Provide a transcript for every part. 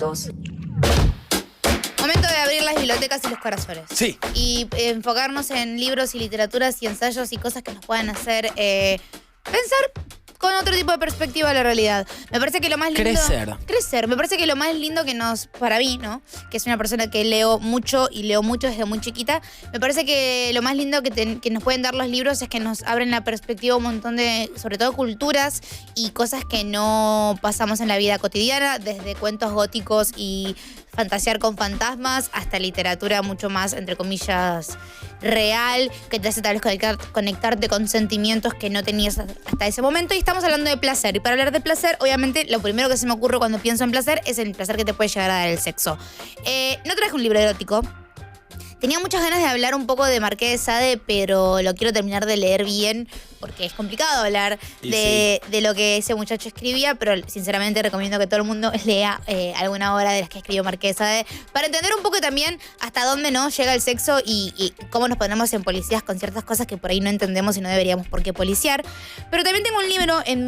minutos. Momento de abrir las bibliotecas y los corazones. Sí. Y enfocarnos en libros y literaturas y ensayos y cosas que nos puedan hacer pensar con otro tipo de perspectiva a la realidad. Me parece que lo más lindo... Crecer. Me parece que lo más lindo que para mí, ¿no? Que es una persona que leo mucho y leo mucho desde muy chiquita, me parece que lo más lindo que nos pueden dar los libros es que nos abren la perspectiva un montón de, sobre todo, culturas y cosas que no pasamos en la vida cotidiana, desde cuentos góticos y fantasear con fantasmas hasta literatura mucho más, entre comillas, real, que te hace tal vez conectarte con sentimientos que no tenías hasta ese momento. Y estamos hablando de placer. Y para hablar de placer, obviamente, lo primero que se me ocurre cuando pienso en placer es el placer que te puede llegar a dar el sexo. No traje un libro erótico. Tenía muchas ganas de hablar un poco de Marqués de Sade, pero lo quiero terminar de leer bien, porque es complicado hablar de lo que ese muchacho escribía, pero sinceramente recomiendo que todo el mundo lea alguna obra de las que escribió Marqués de Sade, para entender un poco también hasta dónde no llega el sexo y cómo nos ponemos en policías con ciertas cosas que por ahí no entendemos y no deberíamos por qué policiar. Pero también tengo un libro en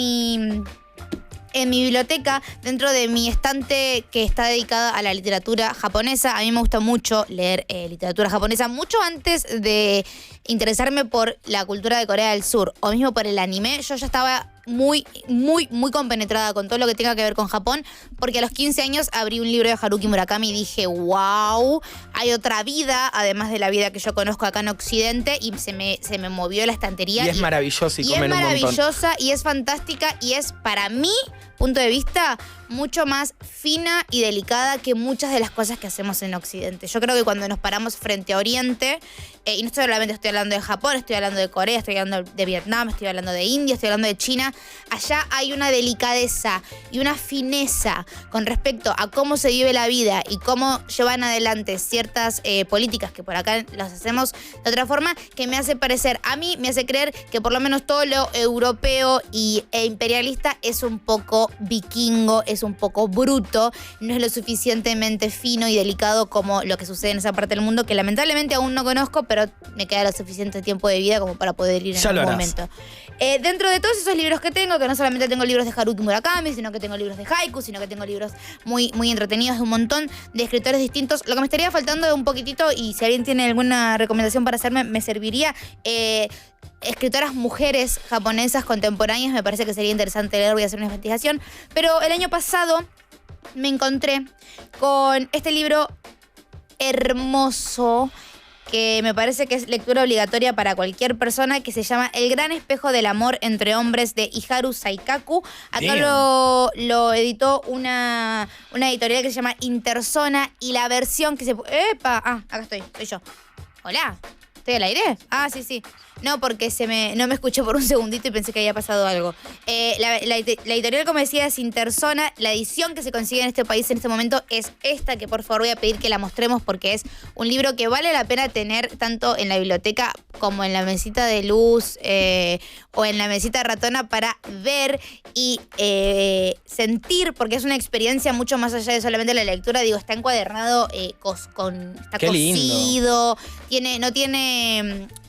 mi biblioteca, dentro de mi estante que está dedicada a la literatura japonesa. A mí me gusta mucho leer literatura japonesa, mucho antes de interesarme por la cultura de Corea del Sur o mismo por el anime. Yo ya estaba muy compenetrada con todo lo que tenga que ver con Japón, porque a los 15 años abrí un libro de Haruki Murakami y dije, wow, hay otra vida, además de la vida que yo conozco acá en Occidente, y se me movió la estantería. Y es maravillosa y comen es un montón. maravillosa y es fantástica y es, para mí, punto de vista, mucho más fina y delicada que muchas de las cosas que hacemos en Occidente. Yo creo que cuando nos paramos frente a Oriente, y no solamente estoy hablando de Japón, estoy hablando de Corea, estoy hablando de Vietnam, estoy hablando de India, estoy hablando de China, allá hay una delicadeza y una fineza con respecto a cómo se vive la vida y cómo llevan adelante ciertas políticas que por acá las hacemos de otra forma, que me hace parecer, a mí me hace creer que por lo menos todo lo europeo e imperialista es un poco vikingo, es un poco bruto, no es lo suficientemente fino y delicado como lo que sucede en esa parte del mundo, que lamentablemente aún no conozco, pero me queda lo suficiente tiempo de vida como para poder ir en algún momento. Dentro de todos esos libros que tengo, que no solamente tengo libros de Haruki Murakami, sino que tengo libros de haiku, sino que tengo libros muy entretenidos de un montón de escritores distintos. Lo que me estaría faltando es un poquitito, y si alguien tiene alguna recomendación para hacerme, me serviría. Escritoras mujeres japonesas contemporáneas, me parece que sería interesante leer, voy a hacer una investigación. Pero el año pasado me encontré con este libro hermoso, que me parece que es lectura obligatoria para cualquier persona, que se llama El gran espejo del amor entre hombres, de Iharu Saikaku. Acá lo editó una editorial que se llama Interzona, y la versión que se... ¡Epa! Acá soy yo. Hola, ¿estoy al aire? Sí. No, porque no me escuché por un segundito y pensé que había pasado algo. La editorial, como decía, es Interzona. La edición que se consigue en este país en este momento es esta, que por favor voy a pedir que la mostremos, porque es un libro que vale la pena tener tanto en la biblioteca como en la mesita de luz o en la mesita ratona, para ver y sentir, porque es una experiencia mucho más allá de solamente la lectura. Digo, está encuadernado, está cosido,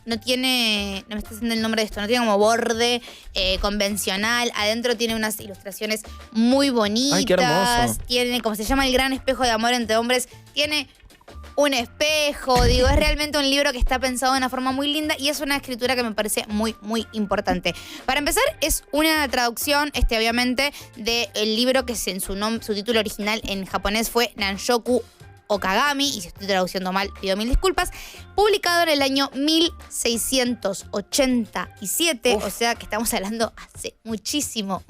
no me está haciendo el nombre de esto, no tiene como borde convencional. Adentro tiene unas ilustraciones muy bonitas. Ay, qué hermoso. Tiene, como se llama, El gran espejo de amor entre hombres, tiene un espejo. Digo, es realmente un libro que está pensado de una forma muy linda y es una escritura que me parece muy importante. Para empezar, es una traducción, obviamente, del libro que su título original en japonés fue Nanshoku Okagami, y si estoy traduciendo mal, pido mil disculpas, publicado en el año 1687, o sea que estamos hablando hace muchísimo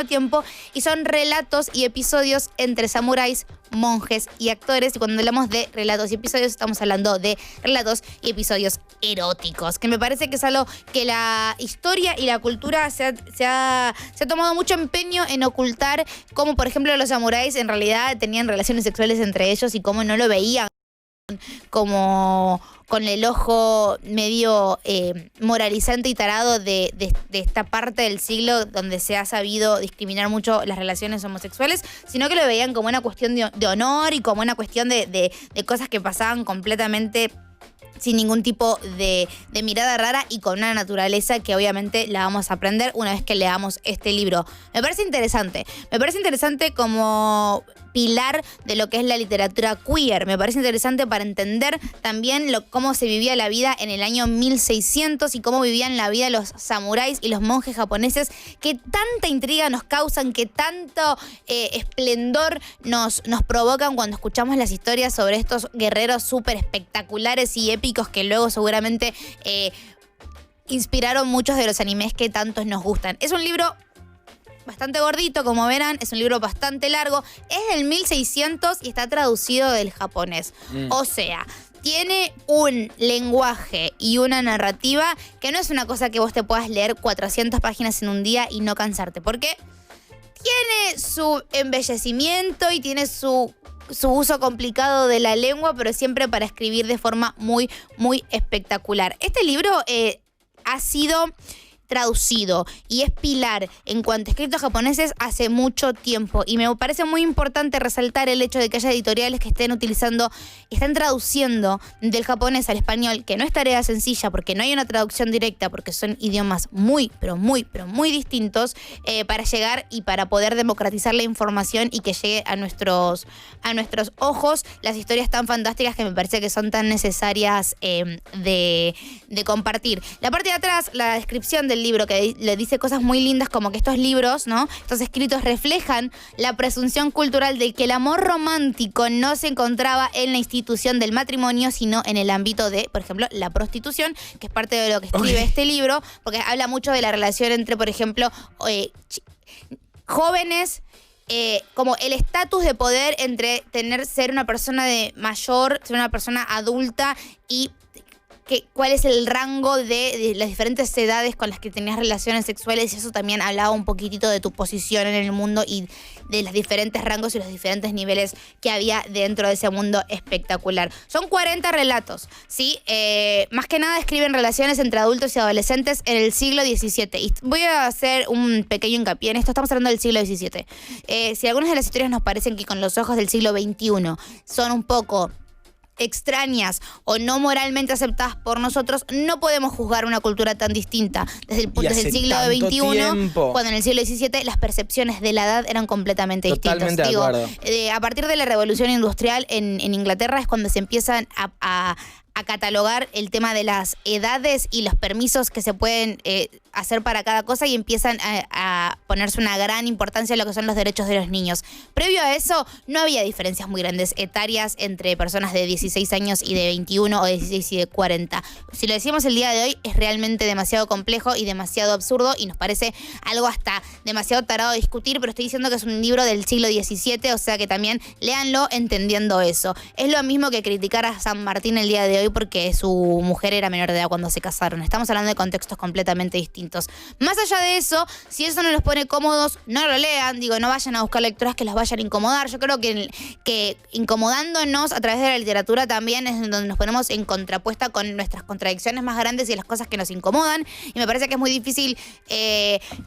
tiempo, y son relatos y episodios entre samuráis, monjes y actores, y cuando hablamos de relatos y episodios estamos hablando de relatos y episodios eróticos, que me parece que es algo que la historia y la cultura se ha tomado mucho empeño en ocultar, como por ejemplo los samuráis en realidad tenían relaciones sexuales entre ellos y cómo no lo veían como con el ojo medio moralizante y tarado de esta parte del siglo donde se ha sabido discriminar mucho las relaciones homosexuales, sino que lo veían como una cuestión de honor y como una cuestión de cosas que pasaban completamente sin ningún tipo de mirada rara y con una naturaleza que obviamente la vamos a aprender una vez que leamos este libro. Me parece interesante como pilar de lo que es la literatura queer. Me parece interesante para entender también cómo se vivía la vida en el año 1600 y cómo vivían la vida los samuráis y los monjes japoneses, que tanta intriga nos causan, que tanto esplendor nos provocan cuando escuchamos las historias sobre estos guerreros súper espectaculares y épicos que luego seguramente inspiraron muchos de los animes que tantos nos gustan. Es un libro bastante gordito, como verán, es un libro bastante largo, es del 1600 y está traducido del japonés. O sea, tiene un lenguaje y una narrativa que no es una cosa que vos te puedas leer 400 páginas en un día y no cansarte, porque tiene su embellecimiento y tiene su uso complicado de la lengua, pero siempre para escribir de forma muy, muy espectacular. Este libro ha sido traducido y es pilar en cuanto a escritos japoneses hace mucho tiempo, y me parece muy importante resaltar el hecho de que haya editoriales que están traduciendo del japonés al español, que no es tarea sencilla porque no hay una traducción directa, porque son idiomas muy, pero muy, pero muy distintos, para llegar y para poder democratizar la información y que llegue a nuestros ojos las historias tan fantásticas que me parece que son tan necesarias de compartir. La parte de atrás, la descripción del libro, que le dice cosas muy lindas, como que estos libros, ¿no? Estos escritos reflejan la presunción cultural de que el amor romántico no se encontraba en la institución del matrimonio, sino en el ámbito de, por ejemplo, la prostitución, que es parte de lo que escribe este libro, porque habla mucho de la relación entre, por ejemplo, jóvenes, como el estatus de poder entre ser una persona mayor, ser una persona adulta y cuál es el rango de las diferentes edades con las que tenías relaciones sexuales, y eso también hablaba un poquitito de tu posición en el mundo y de los diferentes rangos y los diferentes niveles que había dentro de ese mundo espectacular. Son 40 relatos, ¿sí? Más que nada describen relaciones entre adultos y adolescentes en el siglo XVII. Y voy a hacer un pequeño hincapié en esto, estamos hablando del siglo XVII. Si algunas de las historias nos parecen que con los ojos del siglo XXI son un poco extrañas o no moralmente aceptadas por nosotros, no podemos juzgar una cultura tan distinta desde el siglo XXI, cuando en el siglo XVII las percepciones de la edad eran completamente distintas. Totalmente de acuerdo. A partir de la revolución industrial en Inglaterra es cuando se empiezan a catalogar el tema de las edades y los permisos que se pueden hacer para cada cosa, y empiezan a ponerse una gran importancia en lo que son los derechos de los niños. Previo a eso no había diferencias muy grandes etarias entre personas de 16 años y de 21 o de 16 y de 40. Si lo decimos el día de hoy es realmente demasiado complejo y demasiado absurdo, y nos parece algo hasta demasiado tarado de discutir, pero estoy diciendo que es un libro del siglo XVII, o sea que también léanlo entendiendo eso. Es lo mismo que criticar a San Martín el día de hoy porque su mujer era menor de edad cuando se casaron. Estamos hablando de contextos completamente distintos. Más allá de eso, si eso no los pone cómodos, no lo lean. No vayan a buscar lecturas que los vayan a incomodar. Yo creo que incomodándonos a través de la literatura también es donde nos ponemos en contrapuesta con nuestras contradicciones más grandes y las cosas que nos incomodan. Y me parece que es muy difícil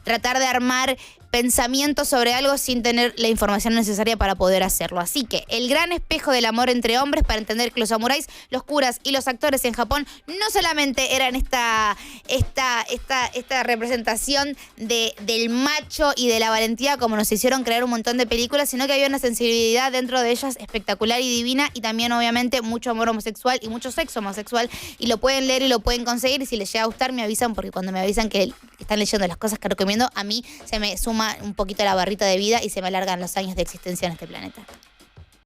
tratar de armar pensamiento sobre algo sin tener la información necesaria para poder hacerlo. Así que el gran espejo del amor entre hombres, para entender que los samuráis, los curas y los actores en Japón no solamente eran esta representación del macho y de la valentía como nos hicieron creer un montón de películas, sino que había una sensibilidad dentro de ellas espectacular y divina, y también obviamente mucho amor homosexual y mucho sexo homosexual, y lo pueden leer y lo pueden conseguir, y si les llega a gustar me avisan, porque cuando me avisan que están leyendo las cosas que recomiendo, a mí se me suma un poquito la barrita de vida y se me alargan los años de existencia en este planeta.